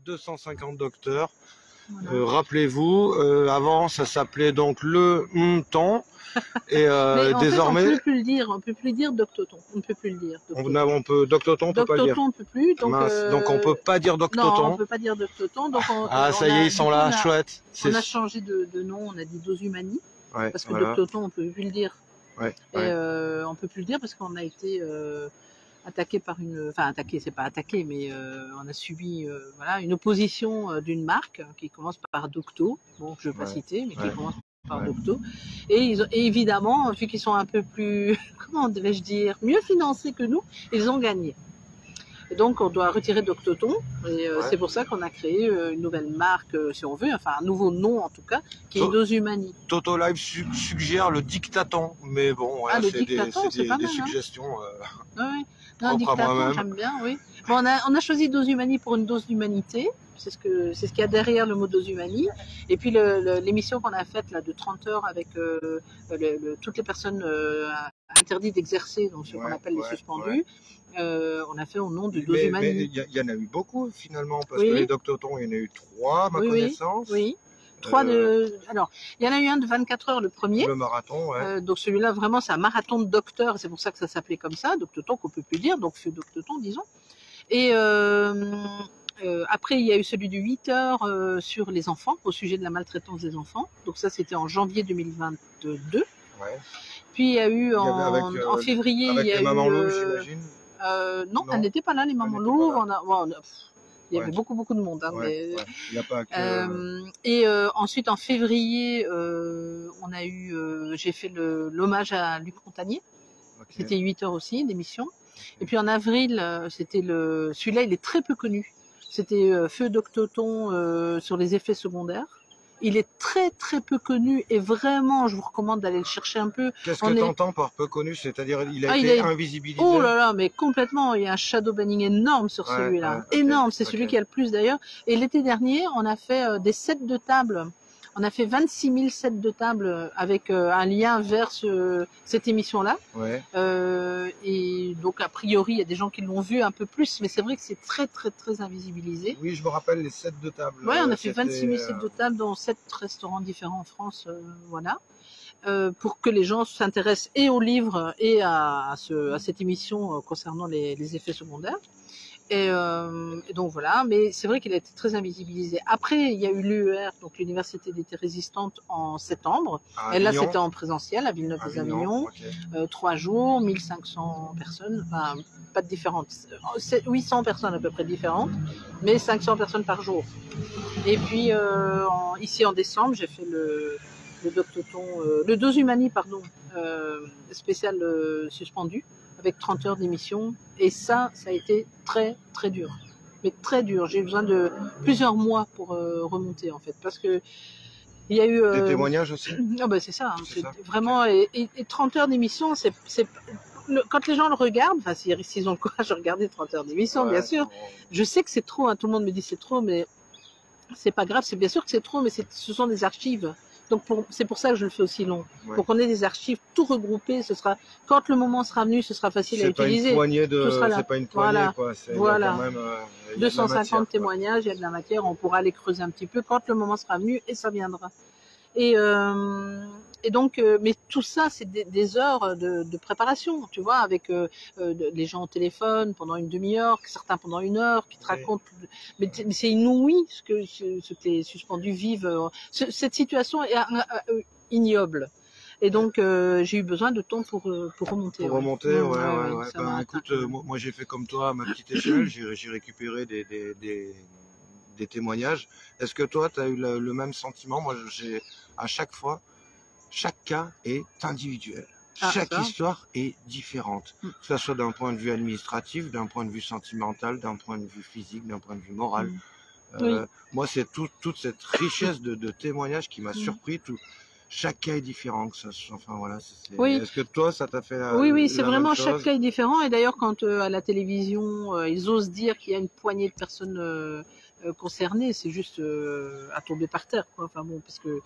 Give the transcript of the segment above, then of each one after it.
250 docteurs. Voilà. Rappelez-vous, avant ça s'appelait donc le temps et Mais en désormais fait, on peut plus le dire Doctoton. On ne peut plus le dire. on peut Doctoton, on peut pas dire. Doctoton, on peut plus. Donc, Mince, donc on peut pas dire non, on Doctoton. peut pas dire Doctoton. Donc, Ah ça y est, ils sont là, chouette. on a changé de nom. On a dit Dosumani. Ouais, Parce que voilà. Doctoton, on peut plus le dire. Ouais, Et ouais. on peut plus le dire parce qu'on a été attaqué par une, enfin attaqué, c'est pas attaqué, mais on a subi voilà une opposition d'une marque qui commence par Docto, bon je veux pas citer, mais qui commence par Docto, et évidemment vu qu'ils sont un peu plus, comment devais-je dire, mieux financés que nous, ils ont gagné. Et donc on doit retirer Doctoton, et c'est pour ça qu'on a créé une nouvelle marque, si on veut, enfin un nouveau nom en tout cas, qui est Dosumani. Toto Live suggère le dictaton, mais bon, voilà, le dictaton, c'est pas mal, suggestions. Ouais. Non, dictaton, j'aime bien, oui. Bon, on a choisi Dosumani pour une dose d'humanité. C'est ce qu'il y a derrière le mot Dosumani. Et puis l'émission qu'on a faite là de 30 heures avec toutes les personnes interdites d'exercer, donc ce qu'on appelle les suspendus, on a fait au nom de Dosumani. Mais il y en a eu beaucoup finalement, parce que les Doctotons, il y en a eu 3 à ma connaissance. Oui. Alors, il y en a eu un de 24 heures, le premier. Le marathon, ouais. Donc celui-là, vraiment, c'est un marathon de docteur. C'est pour ça que ça s'appelait comme ça, Doctoton, qu'on peut plus dire, donc Feu Doctoton, disons. Et après, il y a eu celui de 8 heures sur les enfants, au sujet de la maltraitance des enfants. Donc ça, c'était en janvier 2022. Ouais. Puis il y a eu en février, avec il y a les mamans louves, j'imagine. Non, elles n'étaient pas là, les mamans louves. Il y avait beaucoup de monde. Hein, mais... Il n'y a pas que... Et ensuite, en février, on a eu, j'ai fait l'hommage à Luc Montagnier. C'était 8 heures aussi d'émission. Et puis en avril, c'était celui-là, il est très peu connu. C'était Feu Doctoton sur les effets secondaires. Il est très peu connu et vraiment, je vous recommande d'aller le chercher un peu. Qu'est-ce que tu entends par peu connu? C'est-à-dire il a été invisibilisé? Oh là là, mais complètement. Il y a un shadow banning énorme sur celui-là. Énorme, c'est celui qui a le plus d'ailleurs. Et l'été dernier, on a fait des sets de table. On a fait 26 000 sets de table avec un lien vers cette émission-là. Ouais. Et donc, a priori, il y a des gens qui l'ont vu un peu plus, mais c'est vrai que c'est très invisibilisé. Oui, je me rappelle les sets de table. Oui, on a fait 26 000 sets de table dans 7 restaurants différents en France. Voilà. Pour que les gens s'intéressent et au livre et à cette émission concernant les effets secondaires. Et donc voilà, mais c'est vrai qu'il a été très invisibilisé. Après, il y a eu l'UER, donc l'Université d'été résistante, en septembre. Et là, c'était en présentiel à Villeneuve-les-Avignon. 3 jours, 1500 personnes, enfin, pas de différentes. 800 personnes à peu près différentes, mais 500 personnes par jour. Et puis, ici en décembre, j'ai fait le Doctoton, le Dosumani, pardon, spécial suspendu, avec 30 heures d'émission. Et ça a été très dur. Mais très dur. J'ai eu besoin de plusieurs mois pour remonter, en fait. Parce que il y a eu... Des témoignages aussi. Ah ben c'est ça. C'est vraiment... Et 30 heures d'émission, quand les gens le regardent, enfin, s'ils ont le courage de regarder 30 heures d'émission, bien sûr. Je sais que c'est trop, hein, tout le monde me dit c'est trop, mais c'est pas grave. C'est bien sûr que c'est trop, mais ce sont des archives. Donc c'est pour ça que je le fais aussi long. Pour qu'on ait des archives tout regroupées, quand le moment sera venu, ce sera facile à utiliser. C'est pas une poignée, quoi. Voilà. Quand même, 250 témoignages, il y a de la matière, on pourra aller creuser un petit peu quand le moment sera venu, et ça viendra. Et donc, mais tout ça, c'est des heures de préparation, tu vois, avec les gens au téléphone pendant une demi-heure, certains pendant 1 heure, qui te racontent. Mais c'est inouï ce que les suspendus vivent. Cette situation est ignoble. Et donc, j'ai eu besoin de temps pour remonter. Pour remonter, ouais. Ben, écoute, moi j'ai fait comme toi à ma petite échelle, j'ai récupéré des témoignages. Est-ce que toi, tu as eu le même sentiment? Moi, à chaque fois, chaque cas est individuel. Chaque histoire est différente. Que ce soit d'un point de vue administratif, d'un point de vue sentimental, d'un point de vue physique, d'un point de vue moral. Moi, c'est toute cette richesse de témoignages qui m'a surpris. Chaque cas est différent. Enfin, voilà, Est-ce que toi, ça t'a fait Oui, c'est vraiment chaque cas est différent. Et d'ailleurs, quand à la télévision, ils osent dire qu'il y a une poignée de personnes concernées, c'est juste à tomber par terre, quoi. Enfin bon, parce que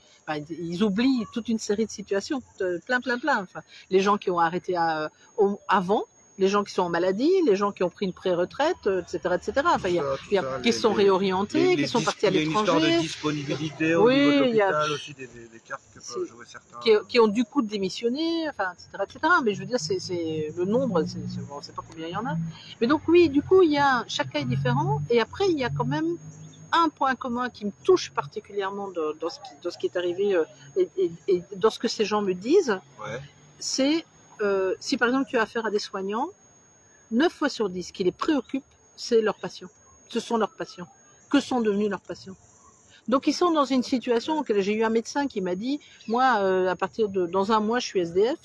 ils oublient toute une série de situations, plein. Enfin, les gens qui ont arrêté avant, les gens qui sont en maladie, les gens qui ont pris une pré-retraite, etc., etc. Enfin, il y a qui sont réorientés, qui sont partis à l'étranger. Il y a une histoire de disponibilité au niveau de l'hôpital aussi, des cartes que peuvent jouer certains. Qui ont du coup démissionné, enfin, etc., etc. Mais je veux dire, c'est le nombre, on ne sait pas combien il y en a. Mais donc oui, du coup, chaque cas est différent. Et après, il y a quand même un point commun qui me touche particulièrement dans ce qui est arrivé et dans ce que ces gens me disent, c'est si par exemple tu as affaire à des soignants, 9 fois sur 10 qui les préoccupent, c'est leurs patients. Ce sont leurs patients. Que sont devenus leurs patients? Donc ils sont dans une situation que j'ai eu un médecin qui m'a dit, moi, à partir dans un mois, je suis SDF.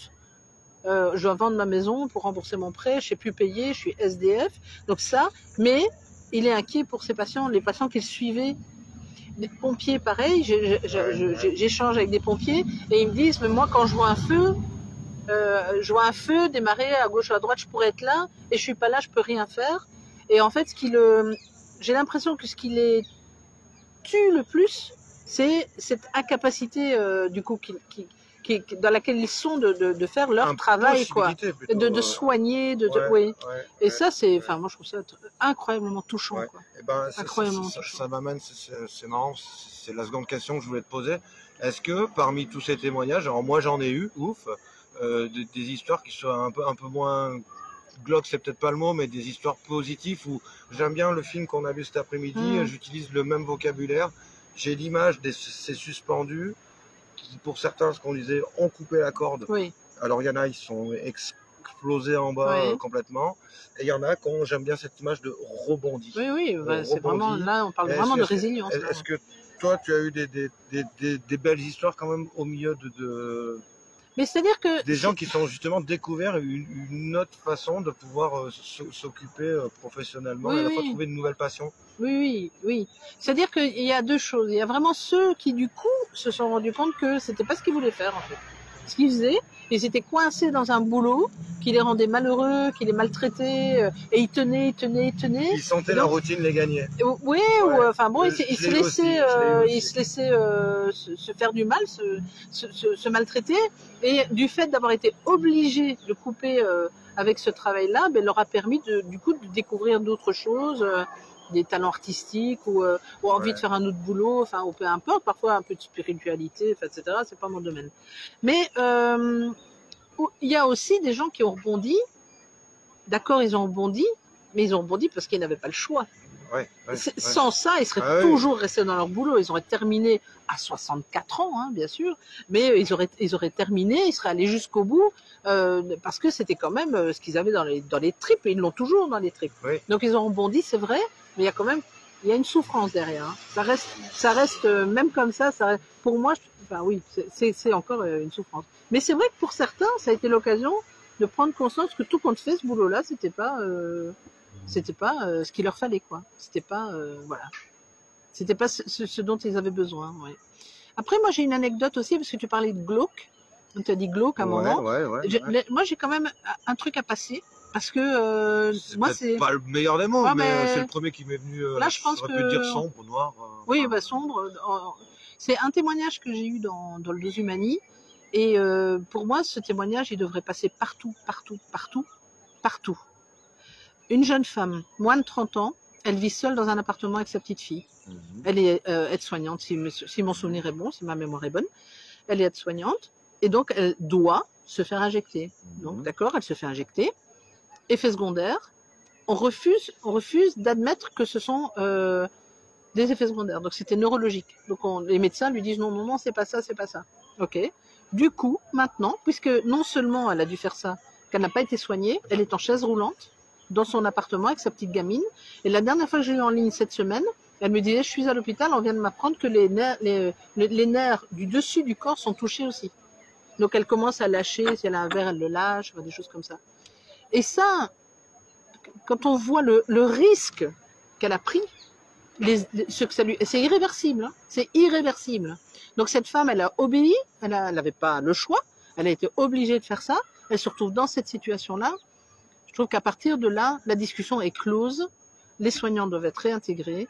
Je dois vendre ma maison pour rembourser mon prêt, je ne sais plus payer, je suis SDF. Donc ça, mais il est inquiet pour ses patients, les patients qu'il suivait. Les pompiers, pareil, j'échange avec des pompiers et ils me disent, mais moi quand je vois un feu démarrer à gauche ou à droite, je pourrais être là et je suis pas là, je peux rien faire. Et en fait, j'ai l'impression que ce qui les tue le plus, c'est cette incapacité du coup dans laquelle ils sont de faire leur travail, quoi, de soigner, et ça, moi je trouve ça incroyablement touchant, quoi. Et ben, ça m'amène, c'est marrant, c'est la seconde question que je voulais te poser. Est-ce que parmi tous ces témoignages, alors moi j'en ai eu, ouf, des histoires qui soient un peu moins glauques, c'est peut-être pas le mot, mais des histoires positives où j'aime bien le film qu'on a vu cet après-midi, j'utilise le même vocabulaire, j'ai l'image de ces suspendus qui, pour certains, ce qu'on disait, ont coupé la corde. Oui. Alors il y en a, ils sont explosés en bas complètement, et il y en a qui ont, j'aime bien cette image de rebondi. Oui, c'est vraiment, là on parle vraiment de résilience. Est-ce que toi tu as eu des belles histoires quand même au milieu mais c'est-à-dire que des gens qui sont justement découvert une autre façon de pouvoir s'occuper professionnellement et à la fois trouver une nouvelle passion? Oui. C'est-à-dire qu'il y a deux choses. Il y a vraiment ceux qui, du coup, se sont rendus compte que c'était pas ce qu'ils voulaient faire, en fait. Ce qu'ils faisaient, ils étaient coincés dans un boulot qui les rendait malheureux, qui les maltraitait, et ils tenaient. Ils sentaient la routine les gagner. Oui, enfin bon, ils se laissaient se faire du mal, se maltraiter, et du fait d'avoir été obligés de couper avec ce travail-là, leur a permis du coup de découvrir d'autres choses, des talents artistiques ou envie de faire un autre boulot, enfin, ou peu importe, parfois un peu de spiritualité, etc. C'est pas mon domaine. Mais il y a aussi des gens qui ont rebondi. D'accord, ils ont rebondi, mais ils ont rebondi parce qu'ils n'avaient pas le choix. Sans ça, ils seraient toujours restés dans leur boulot. Ils auraient terminé à 64 ans, hein, bien sûr, mais ils auraient terminé, ils seraient allés jusqu'au bout, parce que c'était quand même ce qu'ils avaient dans les tripes, et ils l'ont toujours dans les tripes. Donc ils ont rebondi, c'est vrai, mais il y a une souffrance derrière. Hein. Ça reste même comme ça reste, pour moi, c'est encore une souffrance. Mais c'est vrai que pour certains, ça a été l'occasion de prendre conscience que tout compte fait, ce boulot-là, c'était pas ce qu'il leur fallait, quoi. C'était pas ce dont ils avaient besoin. Ouais. Après, moi j'ai une anecdote aussi, parce que tu parlais de glauque. Tu as dit glauque à un moment. Moi j'ai quand même un truc à passer, parce que moi c'est pas le meilleur des mots, mais c'est le premier qui m'est venu. Là je pense que dire sombre, noir. Oui, sombre. C'est un témoignage que j'ai eu dans le Dos Humani. Et pour moi, ce témoignage, il devrait passer partout. Une jeune femme, moins de 30 ans, elle vit seule dans un appartement avec sa petite fille. Elle est aide-soignante, si mon souvenir est bon, si ma mémoire est bonne. Elle est aide-soignante, et donc elle doit se faire injecter. Donc d'accord, elle se fait injecter. Effet secondaire, on refuse d'admettre que ce sont des effets secondaires. Donc c'était neurologique. Donc les médecins lui disent non, c'est pas ça. Ok. Du coup, maintenant, puisque non seulement elle a dû faire ça, qu'elle n'a pas été soignée, elle est en chaise roulante dans son appartement avec sa petite gamine. Et la dernière fois que j'ai eu en ligne cette semaine, elle me disait, je suis à l'hôpital, on vient de m'apprendre que les nerfs du dessus du corps sont touchés aussi. Donc elle commence à lâcher, si elle a un verre, elle le lâche, des choses comme ça. Et ça, quand on voit le risque qu'elle a pris, c'est irréversible. Hein, c'est irréversible. Donc cette femme, elle a obéi, elle n'avait pas le choix, elle a été obligée de faire ça, elle se retrouve dans cette situation-là. Je trouve qu'à partir de là, la discussion est close, les soignants doivent être réintégrés,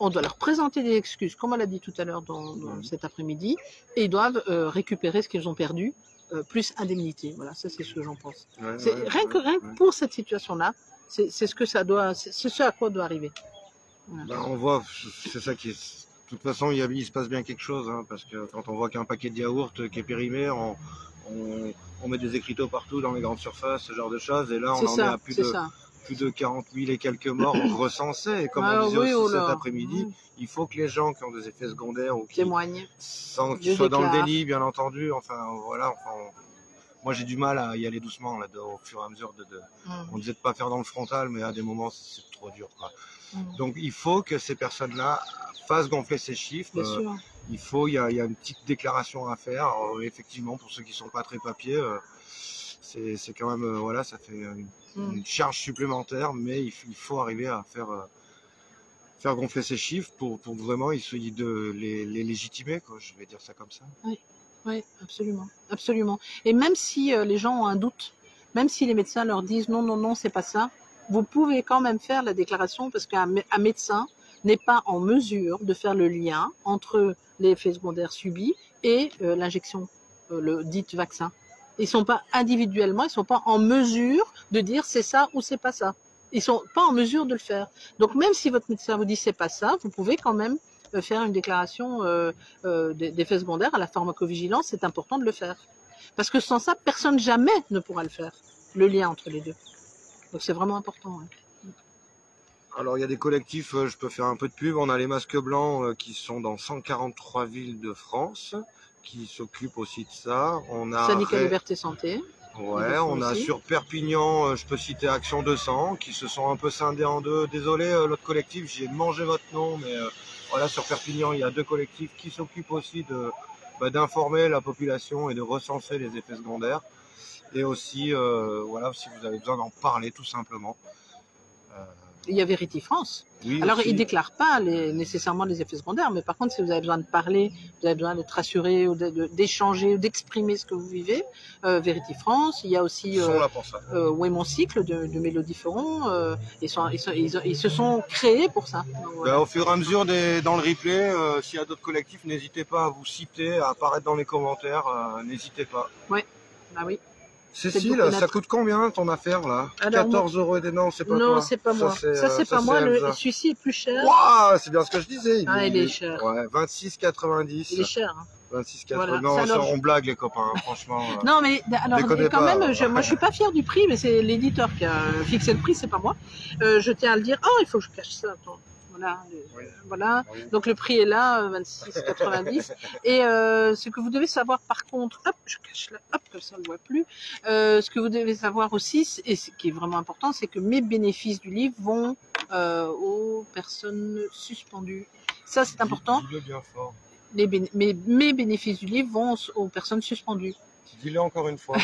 on doit leur présenter des excuses, comme on l'a dit tout à l'heure dans cet après-midi, et ils doivent récupérer ce qu'ils ont perdu, plus indemnité. Voilà, ça c'est ce que j'en pense. Ouais, Rien que pour cette situation-là, c'est ce que ça doit, c'est ce à quoi doit arriver. Voilà. Ben, on voit, c'est ça qui est. De toute façon, il se passe bien quelque chose, hein, parce que quand on voit qu'un paquet de yaourt qui est périmé, on met des écriteaux partout dans les grandes surfaces, ce genre de choses, et là on en est à plus de 40 000 et quelques morts recensés. Et comme on disait aussi cet après-midi, il faut que les gens qui ont des effets secondaires ou qui témoignent, sans qu'ils soient dans le déni, bien entendu. Enfin voilà. Moi j'ai du mal à y aller doucement là, au fur et à mesure on disait de pas faire dans le frontal, mais à des moments c'est trop dur, quoi. Donc il faut que ces personnes-là fassent gonfler ces chiffres. Il y a une petite déclaration à faire. Alors, effectivement, pour ceux qui sont pas très papiers, c'est quand même voilà, ça fait une charge supplémentaire, mais il faut arriver à faire gonfler ces chiffres pour vraiment les légitimer, quoi. Je vais dire ça comme ça. Oui, absolument, absolument. Et même si les gens ont un doute, même si les médecins leur disent non, c'est pas ça, vous pouvez quand même faire la déclaration parce qu'un médecin n'est pas en mesure de faire le lien entre les effets secondaires subis et l'injection, le dit vaccin. Ils sont pas individuellement, ils sont pas en mesure de dire c'est ça ou c'est pas ça. Ils sont pas en mesure de le faire. Donc même si votre médecin vous dit c'est pas ça, vous pouvez quand même faire une déclaration d'effets secondaires à la pharmacovigilance. C'est important de le faire. Parce que sans ça, personne jamais ne pourra le faire, le lien entre les deux. Donc c'est vraiment important. Ouais. Alors il y a des collectifs, je peux faire un peu de pub, on a les masques blancs qui sont dans 143 villes de France, qui s'occupent aussi de ça. On a Syndicat Liberté Santé. Ouais, on a sur Perpignan, je peux citer Action 200, qui se sont un peu scindés en deux. Désolé, l'autre collectif, j'ai mangé votre nom, mais voilà, sur Perpignan, il y a 2 collectifs qui s'occupent aussi d'informer la population et de recenser les effets secondaires. Et aussi, voilà, si vous avez besoin d'en parler, tout simplement. Il y a Vérité France. Oui, alors, aussi. ils ne déclarent pas nécessairement les effets secondaires, mais par contre, si vous avez besoin de parler, vous avez besoin d'être rassuré, ou d'échanger, ou d'exprimer ce que vous vivez, Vérité France, il y a aussi Ils sont là pour ça. Oui, mon cycle de Mélodie Ferron, ils se sont créés pour ça. Donc, voilà. Au fur et à mesure, dans le replay, s'il y a d'autres collectifs, n'hésitez pas à vous citer, à apparaître dans les commentaires, n'hésitez pas. Oui, bah oui. Cécile, ça coûte combien ton affaire là? Alors, 14 € et des non, c'est pas toi. Non, c'est pas moi. Ça, c'est pas moi. Celui-ci est plus cher. Waouh, c'est bien ce que je disais. Il est cher. Ouais, 26,90. Il est cher. Hein. 26,90. Voilà. Non, alors, on blague les copains, franchement. Non, mais alors quand même, moi je suis pas fière du prix, mais c'est l'éditeur qui a fixé le prix, c'est pas moi. Je tiens à le dire. Oh, il faut que je cache ça. Attends. Voilà, voilà. Oui. Donc le prix est là, 26,90. Et ce que vous devez savoir par contre, hop, je cache là, hop, comme ça on ne le voit plus. Ce que vous devez savoir aussi, et ce qui est vraiment important, c'est que mes bénéfices du livre vont aux personnes suspendues. Ça c'est important. Dis-le bien fort. Mes bénéfices du livre vont aux personnes suspendues. Dis-le encore une fois.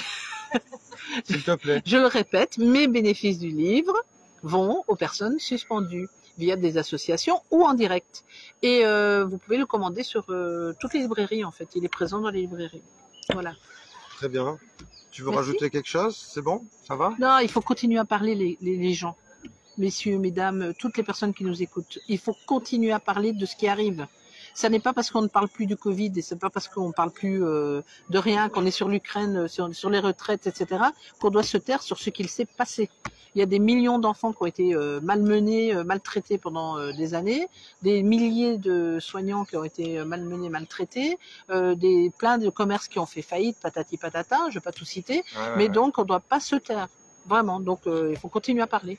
S'il te plaît. Je le répète, mes bénéfices du livre vont aux personnes suspendues via des associations ou en direct. Et vous pouvez le commander sur toutes les librairies en fait. Il est présent dans les librairies. Voilà. Très bien. Tu veux rajouter quelque chose? C'est bon? Ça va? Non, il faut continuer à parler les gens. Messieurs, mesdames, toutes les personnes qui nous écoutent. Il faut continuer à parler de ce qui arrive. Ça n'est pas parce qu'on ne parle plus du Covid et c'est pas parce qu'on ne parle plus de rien, qu'on est sur l'Ukraine, sur les retraites, etc., qu'on doit se taire sur ce qu'il s'est passé. Il y a des millions d'enfants qui ont été malmenés, maltraités pendant des années, des milliers de soignants qui ont été malmenés, maltraités, plein de commerces qui ont fait faillite, patati patata, je ne vais pas tout citer, mais donc on ne doit pas se taire, vraiment. Donc il faut continuer à parler.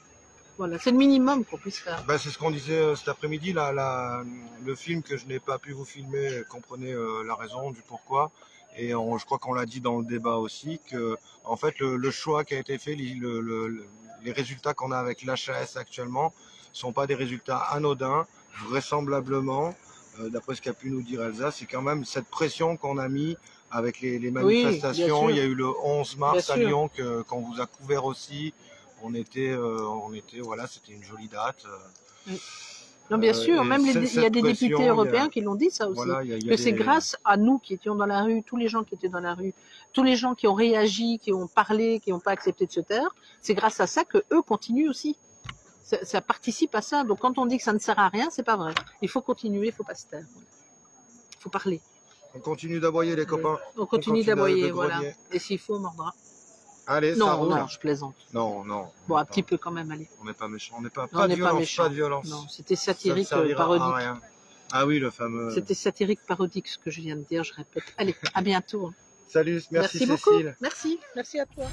Voilà, c'est le minimum qu'on puisse faire. C'est ce qu'on disait cet après-midi, le film que je n'ai pas pu vous filmer, comprenez la raison du pourquoi. Et je crois qu'on l'a dit dans le débat aussi, que en fait le choix qui a été fait, les résultats qu'on a avec l'HAS actuellement ne sont pas des résultats anodins. Vraisemblablement, d'après ce qu'a pu nous dire Elsa, c'est quand même cette pression qu'on a mis avec les manifestations. Oui, il y a eu le 11 mars à Lyon qu'on vous a couvert aussi. On était voilà, c'était une jolie date. Non, bien sûr, même il y a des députés européens qui l'ont dit ça aussi, voilà, que c'est grâce à nous qui étions dans la rue, tous les gens qui étaient dans la rue, tous les gens qui ont réagi, qui ont parlé, qui n'ont pas accepté de se taire, c'est grâce à ça que eux continuent aussi. Ça participe à ça. Donc quand on dit que ça ne sert à rien, c'est pas vrai. Il faut continuer, il faut pas se taire. Il faut parler. On continue d'aboyer les copains. On continue d'aboyer, de voilà. grogner. Et s'il faut, on mordra. Allez, ça Non, roule. non, je plaisante. Non, non. Bon, un petit peu quand même, allez. On n'est pas méchant. On n'est pas, Non, pas on de n'est pas violence, méchant. pas de violence. Non, c'était Ça ne satirique, servira à parodique. rien. Ah oui, le fameux. C'était satirique, parodique, ce que je viens de dire, je répète. Allez, à bientôt. Salut, merci beaucoup. Cécile. Merci à toi.